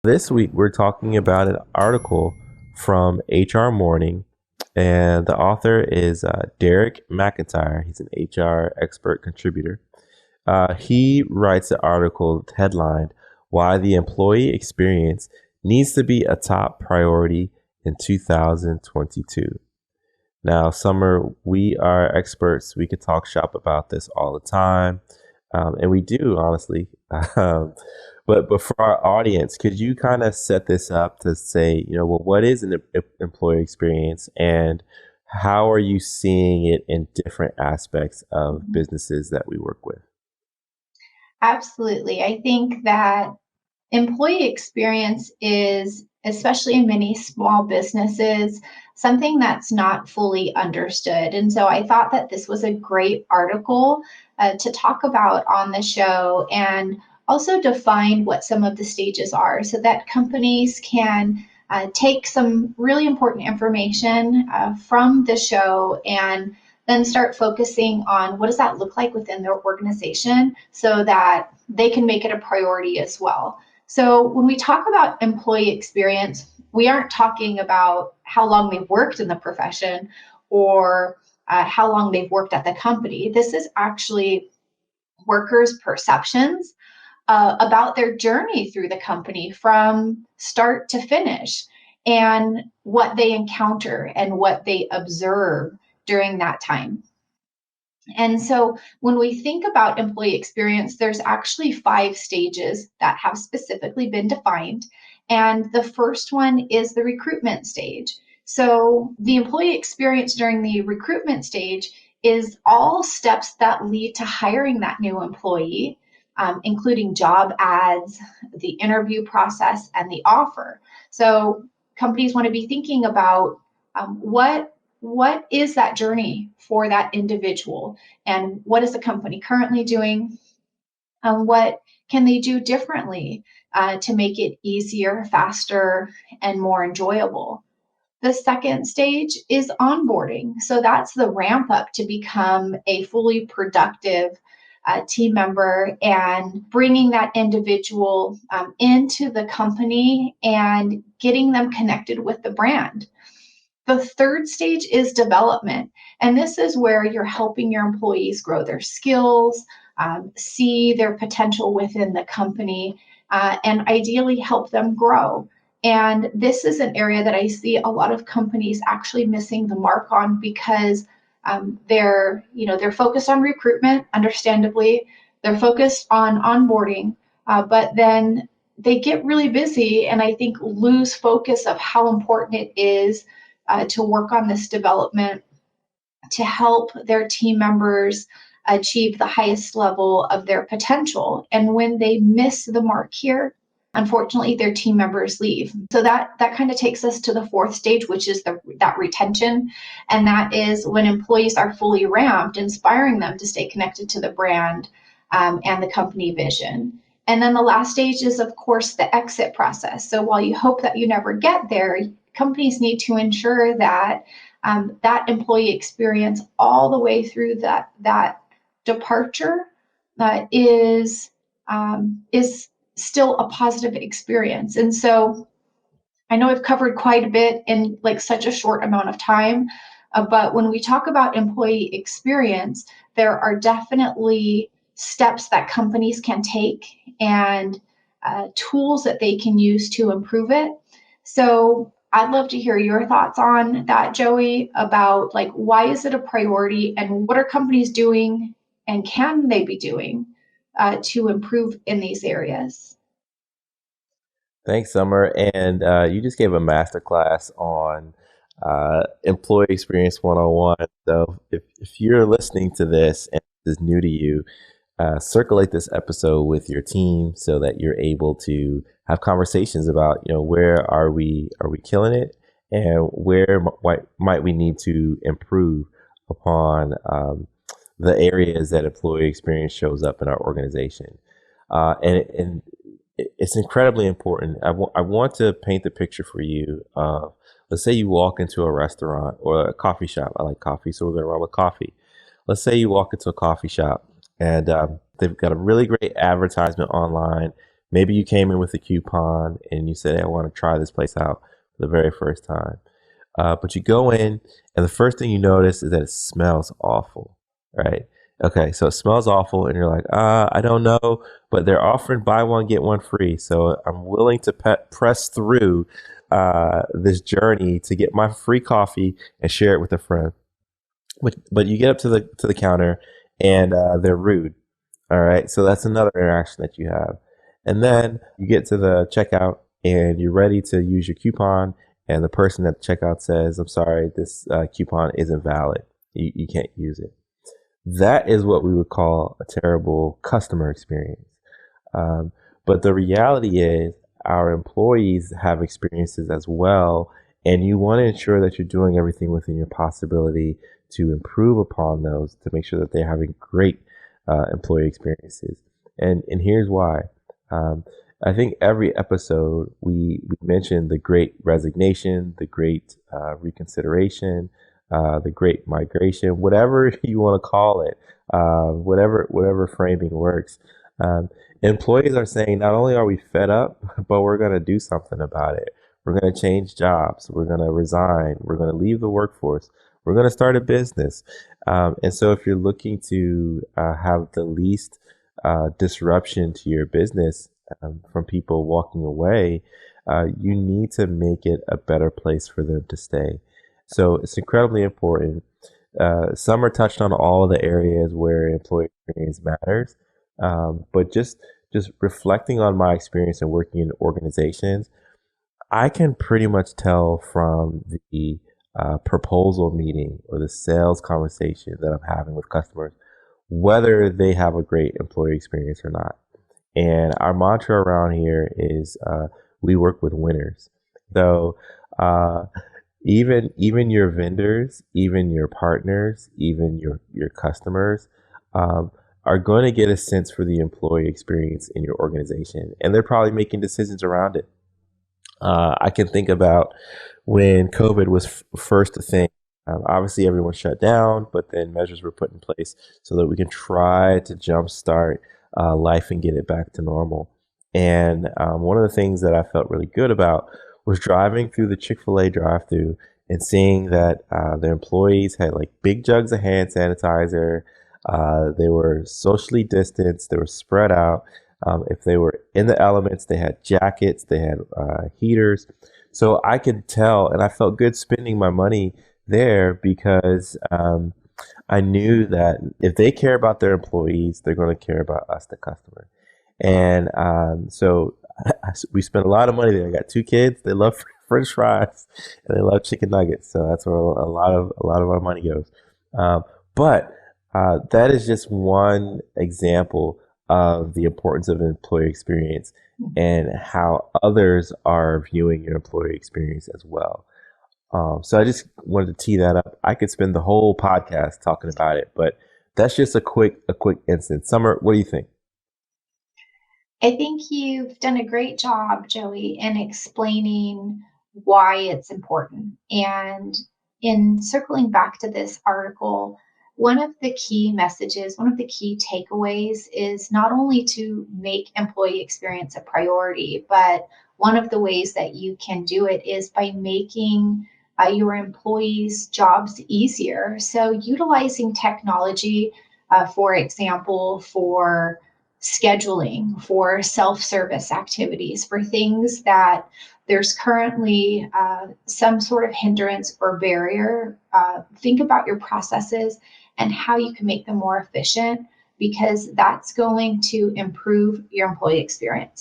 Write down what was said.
This week, we're talking about an article from HR Morning, and the author is Derek McIntyre. He's an HR expert contributor. He writes an article headlined, Why the Employee Experience Needs to Be a Top Priority in 2022. Now, Summer, we are experts. We could talk shop about this all the time, and we do, honestly. Um, but for our audience, could you kind of set this up to say, well, what is an employee experience, and how are you seeing it in different aspects of businesses that we work with? Absolutely. I think that employee experience is, especially in many small businesses, something that's not fully understood. And so I thought that this was a great article to talk about on the show and also define what some of the stages are so that companies can take some really important information from the show and then start focusing on what does that look like within their organization so that they can make it a priority as well. So when we talk about employee experience, we aren't talking about how long they've worked in the profession or how long they've worked at the company. This is actually workers' perceptions about their journey through the company from start to finish and what they encounter and what they observe during that time. And so when we think about employee experience, there's actually 5 stages that have specifically been defined. And the first one is the recruitment stage. So the employee experience during the recruitment stage is all steps that lead to hiring that new employee, including job ads, the interview process, and the offer. So companies want to be thinking about what is that journey for that individual, and what is the company currently doing, and what can they do differently to make it easier, faster, and more enjoyable. The second stage is onboarding. So that's the ramp up to become a fully productive team member and bringing that individual into the company and getting them connected with the brand. The third stage is development. And this is where you're helping your employees grow their skills, see their potential within the company, and ideally help them grow. And this is an area that I see a lot of companies actually missing the mark on because they're focused on recruitment, understandably. They're focused on onboarding, but then they get really busy and I think lose focus of how important it is to work on this development to help their team members achieve the highest level of their potential. And when they miss the mark here, unfortunately, their team members leave. So that kind of takes us to the fourth stage, which is that retention. And that is when employees are fully ramped, inspiring them to stay connected to the brand and the company vision. And then the last stage is, of course, the exit process. So while you hope that you never get there, companies need to ensure that that employee experience all the way through that departure is still a positive experience. And so I know I've covered quite a bit in like such a short amount of time, but when we talk about employee experience, there are definitely steps that companies can take and tools that they can use to improve it. So I'd love to hear your thoughts on that, Joey, about like why is it a priority and what are companies doing and can they be doing to improve in these areas? Thanks, Summer. And you just gave a masterclass on employee experience 101. So if you're listening to this and this is new to you, circulate this episode with your team so that you're able to have conversations about, where are we killing it, and where might we need to improve upon the areas that employee experience shows up in our organization. And it's incredibly important. I want to paint the picture for you of, let's say you walk into a restaurant or a coffee shop. I like coffee, so we're going to run with coffee. Let's say you walk into a coffee shop and they've got a really great advertisement online. Maybe you came in with a coupon and you said, hey, I want to try this place out for the very first time. But you go in, and the first thing you notice is that it smells awful, right? Okay, so it smells awful, and you're like, I don't know, but they're offering buy one, get one free. So I'm willing to press through this journey to get my free coffee and share it with a friend. But you get up to the counter, and they're rude. All right, so that's another interaction that you have. And then you get to the checkout and you're ready to use your coupon, and the person at the checkout says, I'm sorry, this coupon isn't valid. You can't use it. That is what we would call a terrible customer experience. Um, but the reality is, our employees have experiences as well, and you want to ensure that you're doing everything within your possibility to improve upon those to make sure that they're having great employee experiences. And here's why. Um, I think every episode we mention the Great Resignation, the Great Reconsideration, the Great Migration, whatever you want to call it, whatever framing works. Um, Employees are saying not only are we fed up, but we're going to do something about it. We're going to change jobs. We're going to resign. We're going to leave the workforce. We're going to start a business. And so, if you're looking to have the least disruption to your business from people walking away, you need to make it a better place for them to stay. So, it's incredibly important. Summer touched on all of the areas where employee experience matters, but just reflecting on my experience in working in organizations, I can pretty much tell from the proposal meeting or the sales conversation that I'm having with customers whether they have a great employee experience or not. And our mantra around here is we work with winners. So uh, even your vendors, even your partners, even your customers are going to get a sense for the employee experience in your organization, and they're probably making decisions around it. I can think about when COVID was first a thing. Obviously, everyone shut down, but then measures were put in place so that we can try to jumpstart life and get it back to normal. And one of the things that I felt really good about was driving through the Chick-fil-A drive-through and seeing that the employees had like big jugs of hand sanitizer. They were socially distanced. They were spread out. If they were in the elements, they had jackets, they had heaters. So I could tell, and I felt good spending my money there because I knew that if they care about their employees, they're going to care about us, the customer. And so we spent a lot of money there. I got two kids; they love French fries and they love chicken nuggets. So that's where a lot of our money goes. But that is just one example of the importance of employee experience and how others are viewing your employee experience as well. So I just wanted to tee that up. I could spend the whole podcast talking about it, but that's just a quick instance. Summer, what do you think? I think you've done a great job, Joey, in explaining why it's important. And in circling back to this article, one of the key messages, one of the key takeaways is not only to make employee experience a priority, but one of the ways that you can do it is by making your employees' jobs easier. So, utilizing technology, for example, for scheduling, for self service activities, for things that there's currently some sort of hindrance or barrier. Think about your processes and how you can make them more efficient because that's going to improve your employee experience.